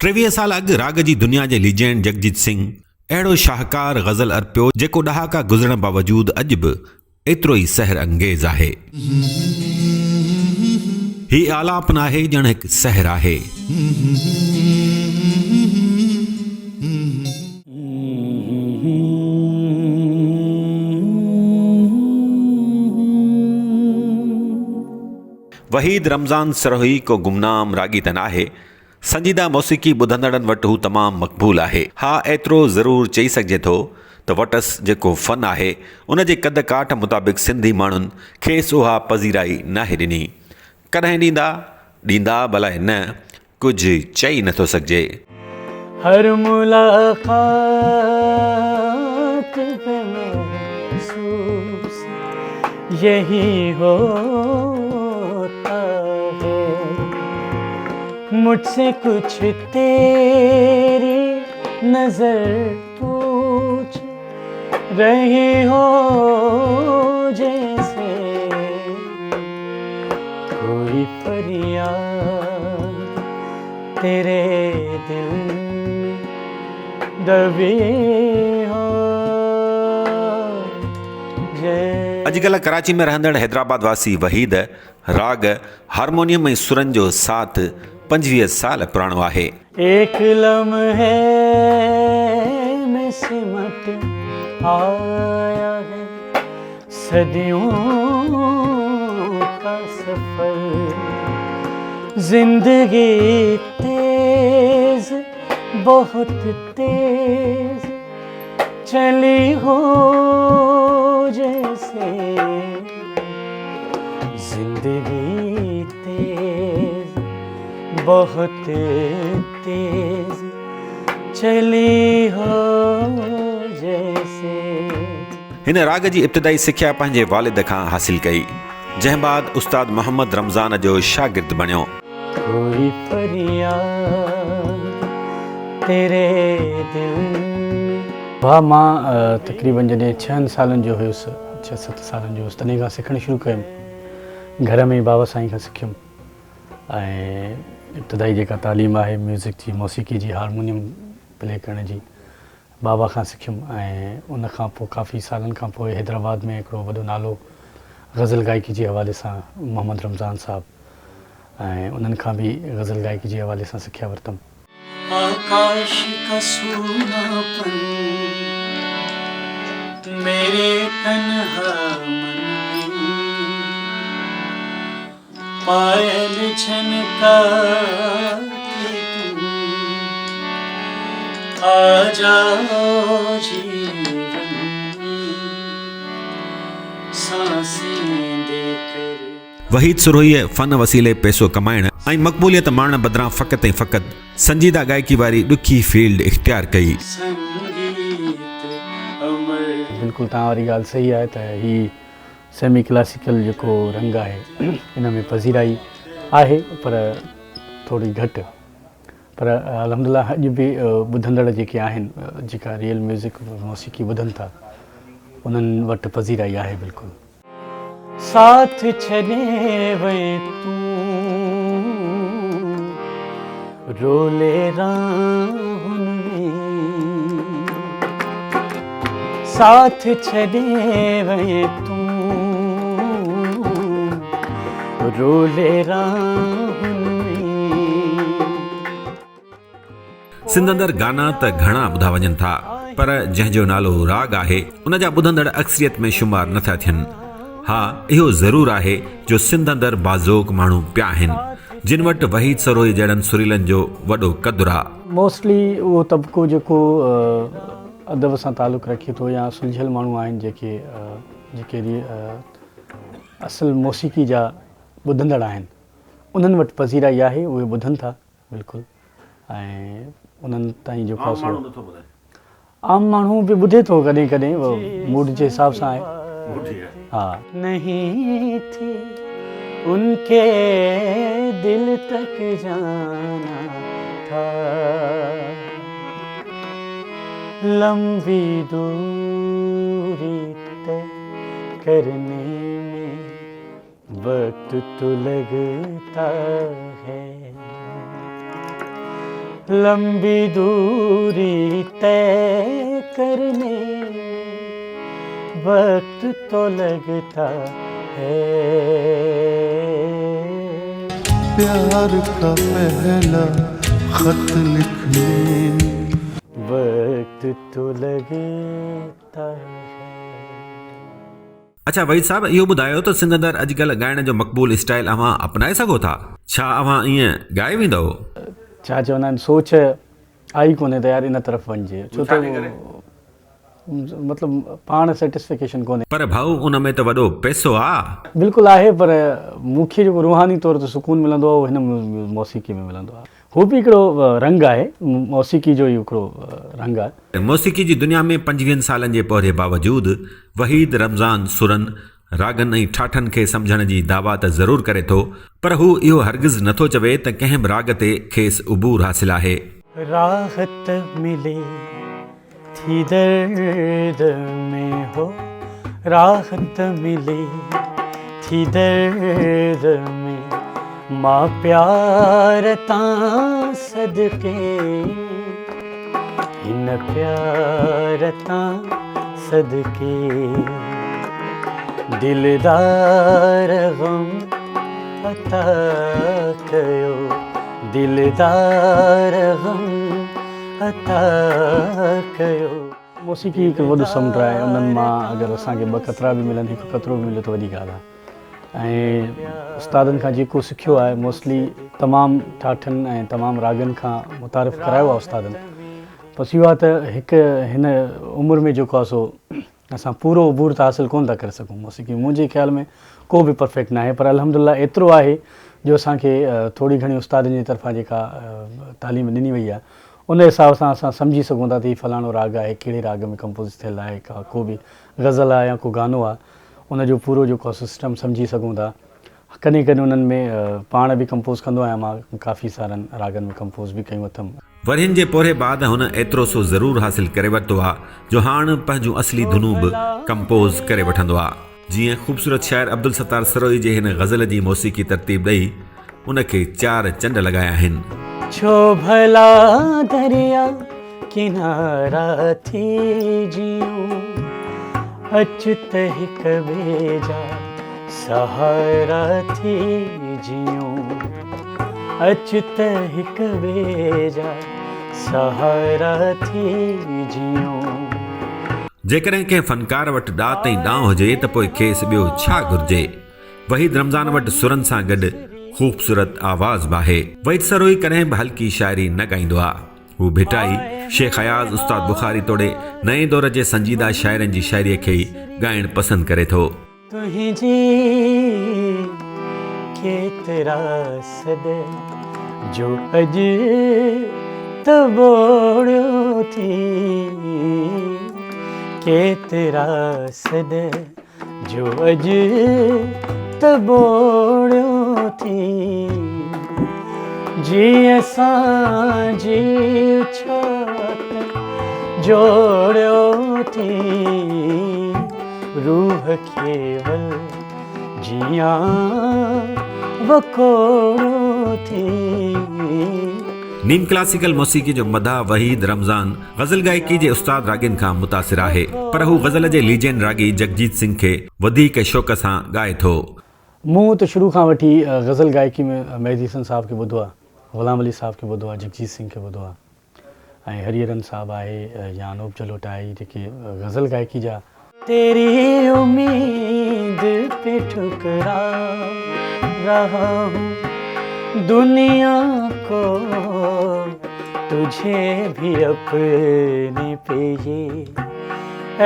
23 साल अॻु राग जी दुनिया जे लीजेंड जगजीत सिंह अहिड़ो शाहकार गज़ल अर्पियो जेको ॾहाका गुज़रण बावजूदु अॼु बि एतिरो ई सहर अंगेज़ आहे। ही आलाप न आहे ॼण हिकु सहर आहे। वहीद रमज़ान सरोही को गुमनाम रागी त नाहे, संजीदा मौसीक़ी ॿुधंदड़नि वटि हू तमामु मक़बूल आहे। हा, एतिरो ज़रूरु चई सघिजे थो त वटसि जेको फ़न आहे उन जे कद काठ मुताबिक़ सिंधी माण्हुनि खेसि उहा पज़ीराई नाहे ॾिनी। कॾहिं ॾींदा भला न, कुझु चई नथो सघिजे। हर मुलाक़ात पे महसूस यही होता है, मुझसे कुछ तेरी नजर पूछ रही हो, जैसे कोई फरियाद तेरे दिल में दबी हो। अॼुकल्ह कराची में रहंदड़ हैदराबाद वासी वहीद राग हारमोनियम ऐं सुरनि जो साथ 25 साल पुराणो आहे। एक लम्हे में सिमट आया है सदियों का सफर, जिंदगी तेज बहुत तेज चली हो, जैसे जिंदगी तेज बहुत तेज चली हो, जैसे। हिन राग जी इब्तिदाई सिख्या पंहिंजे वालिद खां हासिल कई, जंहिं बाद उस्ताद मोहम्मद रमज़ान जो शागिर्द बणियो। कोई फरियाद तेरे दिल। वाह, मां तक़रीबन जॾहिं 6 सालनि जो हुयुसि, 6-7 सालनि जो हुयुसि, तॾहिं खां सिखणु शुरू कयुमि। घर में बाबा साईं खां सिखियुमि ऐं इब्तिदाई जेका तालीम आहे म्यूज़िक जी, मौसीक़ी जी, हारमोनियम प्ले करण जी, बाबा खां सिखियुमि। ऐं उन खां पोइ काफ़ी सालनि खां पोइ हैदराबाद में हिकिड़ो वॾो नालो गज़ल गायकी जे हवाले सां मोहम्मद रमज़ान साहब, ऐं उन्हनि खां बि गज़ल गायकी जे हवाले सां सिखिया वरितमि। आकाश का सूनापन मेरे तन्हा मन में, पायल झनका के तुम आ जाओ जीवन में, सांसें देकर। वहीद सुरोहीअ फ़न वसीले पैसो कमाइण ऐं मक़बूलियत माणण बदिरां फ़क़ति ऐं फ़क़ति संजीदा गायकी वारी ॾुखी फील्ड इख़्तियार कई। बिल्कुलु तव्हां वारी ॻाल्हि सही आहे त ही सेमी क्लासिकल जेको रंग आहे हिन में पज़ीराई आहे, पर थोरी घटि। पर अल्हम्दुलिल्लाह अॼु बि ॿुधंदड़ जेके आहिनि, जेका रियल म्यूज़िक मौसीक़ी ॿुधनि था, उन्हनि वटि पज़ीराई आहे बिल्कुलु। साथ छॾे वए तूं रोले राहुनि में, साथ छॾे वए तूं रोले राहुनि में। सिंध अंदरि गाना त घणा ॿुधा वञनि था, पर जंहिंजो नालो राग आहे उन जा ॿुधंदड़ अक्सरियत में शुमार नथा थियनि। हा, इहो ज़रूरु आहे जो सिंध अंदरि बाज़ोक माण्हू पिया आहिनि, जिन वटि वहीद सरोही जहिड़नि सुरीलनि जो वॾो क़दुरु आहे। मोस्टली उहो तबिको जेको अदब सां तालुक़ु रखे थो, या सुलझियल माण्हू आहिनि जेके असुलु मौसीक़ी जा ॿुधंदड़ आहिनि, उन्हनि वटि पज़ीराई आहे, उहे ॿुधनि था बिल्कुलु। ऐं उन्हनि ताईं जो आम माण्हू बि ॿुधे थो कॾहिं कॾहिं, मूड जे हिसाब सां आहे। हाँ, नहीं थी उनके दिल तक जाना था, लंबी दूरी तय करने में वक्त तो लगता है, लंबी दूरी तय करने वक्त तो लगता है, प्यार का पहला खत लिखने वक्त तो लगता है। अच्छा वहीद साहब इहो ॿुधायो त सिंध अंदरि अॼुकल्ह ॻाइण जो मक़बूल स्टाइल अव्हां अपनाए सघो था? छा अव्हां ईअं ॻाए वेंदव? छा चवंदा आहिनि सोच आई कोन्हे त यार इन तरफ़ वञिजे, छो त मतिलबु पाण सेटिस्फिकेशन कोन्हे। पर भाऊ उन में त वॾो पैसो आहे। बिल्कुलु आहे, पर मूंखे जेको रूहानी तौर ते सुकून मिलंदो आहे उहो हिन मौसीक़ी में मिलंदो आहे। हू बि हिकिड़ो रंग आहे, मौसीक़ी जो ई हिकिड़ो रंग आहे। मौसीक़ी जी दुनिया में 25 सालनि जे पौरे बावजूदि वहीद रमज़ान सुरनि रागनि ऐं ठाठनि खे सम्झण जी दावा त ज़रूरु करे थो, पर हू इहो हरगिज़ नथो चवे त कंहिं बि राग ते खेसि उबूर हासिल आहे। राहत मिले थी दर्द में हो, राहत मिले थी दर्द में, मां प्यार तां सदके, इन प्यार तां सदके, दिलदार गम अता कयो, दिलदार गम अता कयो। मौसीक़ी हिकु वॾो समुंड आहे, उन्हनि मां अगरि असांखे ॿ कतरा बि मिलनि, हिकु कतरो बि मिले त वॾी ॻाल्हि आहे। ऐं उस्तादनि खां जेको सिखियो आहे मोस्टली तमामु ठाठनि ऐं तमामु रागनि खां मुतारिफ़ करायो आहे उस्तादनि। बसि इहो आहे त हिकु हिन उमिरि में जेको आहे सो असां पूरो उबूर त हासिलु कोन था करे सघूं। मौसीक़ी मुंहिंजे ख़्याल में को बि परफेक्ट न आहे, पर अल्हम्दुलिल्लाह एतिरो आहे जो असांखे थोरी घणी उस्तादनि जी तरफ़ां जेका तालीम ॾिनी वई आहे उन हिसाब सां असां सम्झी सघूं था त हीउ फलाणो राग आहे, कहिड़े राग में कंपोज़ थियल आहे, को बि गज़ल आहे या को गानो आहे, उनजो पूरो जेको सिस्टम सम्झी सघूं था। कॾहिं कॾहिं उन्हनि में पाण बि कंपोज़ कंदो आहियां मां, काफ़ी सारनि रागनि में कंपोज़ बि कयूं अथमि। वरियुनि जे पोरे बाद हुन एतिरो सो ज़रूरु हासिलु करे वरितो आहे जो हाणे पंहिंजूं असली धुनूं बि कंपोज़ करे वठंदो आहे। जीअं ख़ूबसूरत शाइर अब्दुल सत्तार सरोई जे हिन गज़ल जी मौसीक़ी तरतीब ॾेई उनखे 4 चंड लॻाया आहिनि। छो भला दरिया किनारा थी जियूं, अचुत हिक बेजा सहारा थी जियूं, अचुत हिक बेजा सहारा थी जियूं। जेकॾहिं कंहिं फ़नकार वटि ॾात ऐं ॾांहुं हुजे त पोइ खेसि ॿियो छा घुरिजे। वहीद रमज़ान वटि सुरनि सां गॾु ख़ूबसूरत आवाज़ बि आहे। वहीद सरोई कॾहिं बि हल्की शाइरी न ॻाईंदो आहे। हू भिटाई शेख हयाज़ उस्ताद बुखारी तोड़े नए दौर जे संजीदा शाइरनि जी शाइरीअ खे ई ॻाइणु पसंदि करे थो। तुंहिंजी केतिरा सद जो अॼु त बोड़ियो थी, केतिरा सद जो अॼु त बोड़ियो थी, जीअं असांजी छात जोड़ियो थी, रूह केवल जियां वकोड़ो थी। नीम क्लासिकल मौसीक़ी जो मदा वहीद रमज़ान गज़ल गायकी जे उस्ताद रागिन खां मुतासिर आहे, पर हू गज़ल जे लीजेंड रागी जगजीत सिंह खे वधीक शौक़ सां ॻाए थो। मूं त शुरू खां वठी गज़ल गायकी में मेहदी हसन साहब खे ॿुधो आहे, ग़ुलाम अली साहब खे ॿुधो आहे, जगजीत सिंह खे ॿुधो आहे, ऐं हरिहरन साहब आहे या अनूप जलोटाई जेके गज़ल गायकी जा। तेरी उम्मीद पे ठुकरा रहा हूँ दुनिया को, तुझे भी अपने पे ये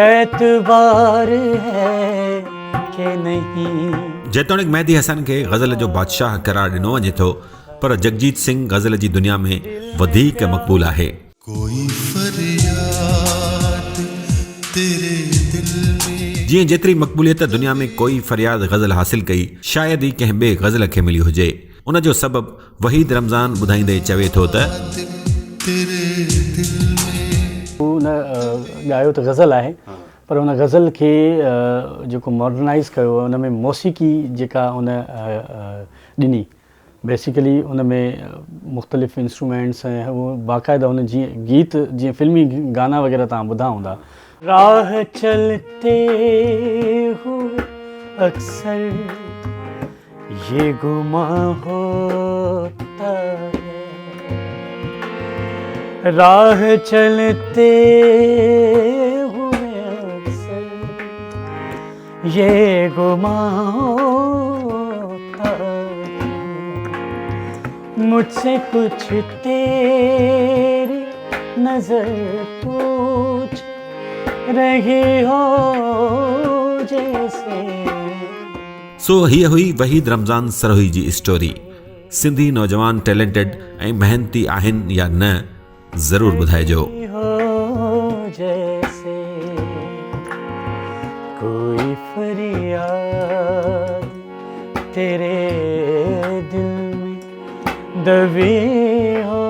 एतबार है कि नहीं। जेतोणीकि मेहदी हसन खे गज़ल जो बादशाह करार ॾिनो वञे थो, पर जगजीत सिंह गज़ल जी दुनिया में वधीक मक़बूल आहे। कोई फरियाद तेरे दिल में, जीअं जेतिरी मक़बूलियत दुनिया में कोई फरियाद गज़ल हासिल कई शायदि ई कंहिं ॿिए गज़ल खे मिली हुजे। उन जो सबबु वहीद रमज़ान ॿुधाईंदे चवे थो त तेरे दिल में हू न ॻायो त गज़ल आहे, पर हुन गज़ल खे जेको मॉडर्नाइज़ कयो हुन में मौसीक़ी जेका हुन ॾिनी, बेसिकली उन में मुख़्तलिफ़ इंस्ट्रूमेंट्स हैं, वो बाक़ाइदा उन जीअं गीत जीअं फिल्मी गाना वग़ैरह तव्हां ॿुधा हूंदा। राह चलते हुए अक्सर ये गुमां होता है, राह चलते हुए अक्सर ये गुमां होता है, मुझसे कुछ तेरी नजर पूछ रही हो जैसे। सो हीअ हुई वहीद रमज़ान सरोही जी स्टोरी। सिंधी नौजवान टैलेंटेड ऐं मेहनती आहिनि या न, ज़रूरु ॿुधाइजो। हो जैसे कोई फरियाद तेरे दिल में दबी हो